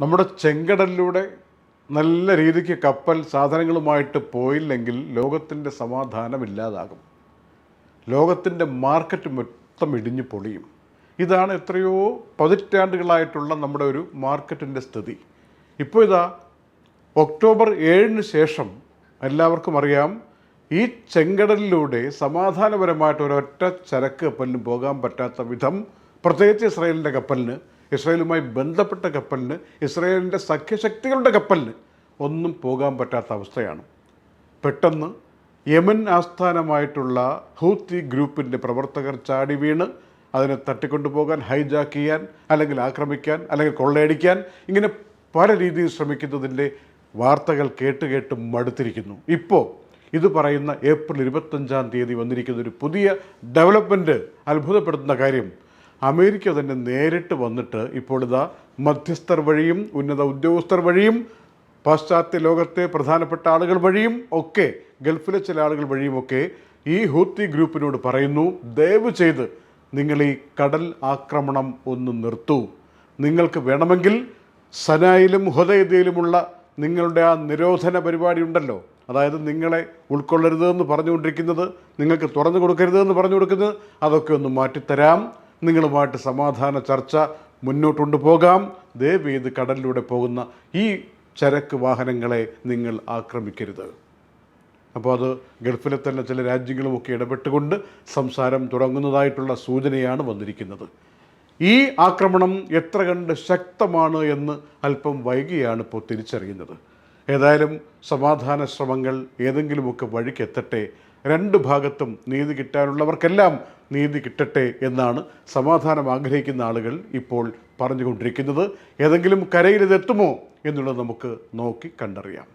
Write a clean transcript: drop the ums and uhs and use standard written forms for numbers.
നമ്മുടെ ചെങ്കടലിലൂടെ നല്ല രീതിക്ക് കപ്പൽ സാധനങ്ങളുമായിട്ട് പോയില്ലെങ്കിൽ ലോകത്തിൻ്റെ സമാധാനമില്ലാതാകും. ലോകത്തിൻ്റെ മാർക്കറ്റ് മൊത്തം ഇടിഞ്ഞു പൊളിയും. ഇതാണ് എത്രയോ പതിറ്റാണ്ടുകളായിട്ടുള്ള നമ്മുടെ ഒരു മാർക്കറ്റിൻ്റെ സ്ഥിതി. ഇപ്പോൾ ഇതാ ഒക്ടോബർ 7 ശേഷം എല്ലാവർക്കും അറിയാം, ഈ ചെങ്കടലിലൂടെ സമാധാനപരമായിട്ട് ഒരൊറ്റ ചരക്ക് കപ്പലിന് പോകാൻ പറ്റാത്ത വിധം, പ്രത്യേകിച്ച് ഇസ്രായേലിൻ്റെ കപ്പലിന്, ഇസ്രായേലുമായി ബന്ധപ്പെട്ട കപ്പലിന്, ഇസ്രായേലിൻ്റെ സഖ്യശക്തികളുടെ കപ്പലിന് ഒന്നും പോകാൻ പറ്റാത്ത അവസ്ഥയാണ്. പെട്ടെന്ന് യമൻ ആസ്ഥാനമായിട്ടുള്ള ഹൂത്തി ഗ്രൂപ്പിൻ്റെ പ്രവർത്തകർ ചാടി വീണ് അതിനെ തട്ടിക്കൊണ്ടുപോകാൻ, ഹൈജാക്ക് ചെയ്യാൻ, അല്ലെങ്കിൽ ആക്രമിക്കാൻ, അല്ലെങ്കിൽ കൊള്ളയടിക്കാൻ, ഇങ്ങനെ പല രീതിയിൽ ശ്രമിക്കുന്നതിൻ്റെ വാർത്തകൾ കേട്ട് മടുത്തിരിക്കുന്നു. ഇപ്പോൾ ഇത് പറയുന്ന ഏപ്രിൽ 25 വന്നിരിക്കുന്ന ഒരു പുതിയ ഡെവലപ്മെൻറ്റ് അത്ഭുതപ്പെടുത്തുന്ന കാര്യം, അമേരിക്ക തന്നെ നേരിട്ട് വന്നിട്ട് ഇപ്പോൾ ഇതാ മധ്യസ്ഥർ വഴിയും ഉന്നത ഉദ്യോഗസ്ഥർ വഴിയും പാശ്ചാത്യ ലോകത്തെ പ്രധാനപ്പെട്ട ആളുകൾ വഴിയും ഒക്കെ, ഗൾഫിലെ ചില ആളുകൾ വഴിയുമൊക്കെ ഈ ഹൂത്തി ഗ്രൂപ്പിനോട് പറയുന്നു, ദയവ് ചെയ്ത് നിങ്ങൾ ഈ കടൽ ആക്രമണം ഒന്ന് നിർത്തൂ. നിങ്ങൾക്ക് വേണമെങ്കിൽ സനായിലും ഹുദൈദയിലുമുള്ള നിങ്ങളുടെ ആ നിരോധന പരിപാടി ഉണ്ടല്ലോ, അതായത് നിങ്ങളെ ഉൾക്കൊള്ളരുതെന്ന് പറഞ്ഞുകൊണ്ടിരിക്കുന്നത്, നിങ്ങൾക്ക് തുറന്നു കൊടുക്കരുതെന്ന് പറഞ്ഞു കൊടുക്കുന്നത്, അതൊക്കെ ഒന്ന് മാറ്റിത്തരാം. നിങ്ങളുമായിട്ട് സമാധാന ചർച്ച മുന്നോട്ട് പോകാം. ദയവ് ചെയ്ത് കടലിലൂടെ പോകുന്ന ഈ ചരക്ക് വാഹനങ്ങളെ നിങ്ങൾ ആക്രമിക്കരുത്. അപ്പോൾ അത് ഗൾഫിലെ തന്നെ ചില രാജ്യങ്ങളുമൊക്കെ ഇടപെട്ടുകൊണ്ട് സംസാരം തുടങ്ങുന്നതായിട്ടുള്ള സൂചനയാണ് വന്നിരിക്കുന്നത്. ഈ ആക്രമണം എത്ര കണ്ട് ശക്തമാണ് എന്ന് അല്പം വൈകിയാണ് ഇപ്പോൾ തിരിച്ചറിയുന്നത്. ഏതായാലും സമാധാന ശ്രമങ്ങൾ ഏതെങ്കിലുമൊക്കെ വഴിക്കെത്തട്ടെ, രണ്ട് ഭാഗത്തും നീതി കിട്ടാനുള്ളവർക്കെല്ലാം നീതി കിട്ടട്ടെ എന്നാണ് സമാധാനം ആഗ്രഹിക്കുന്ന ആളുകൾ ഇപ്പോൾ പറഞ്ഞുകൊണ്ടിരിക്കുന്നത്. ഏതെങ്കിലും കരയിൽ ഇതെത്തുമോ എന്നുള്ളത് നമുക്ക് നോക്കി കണ്ടറിയാം.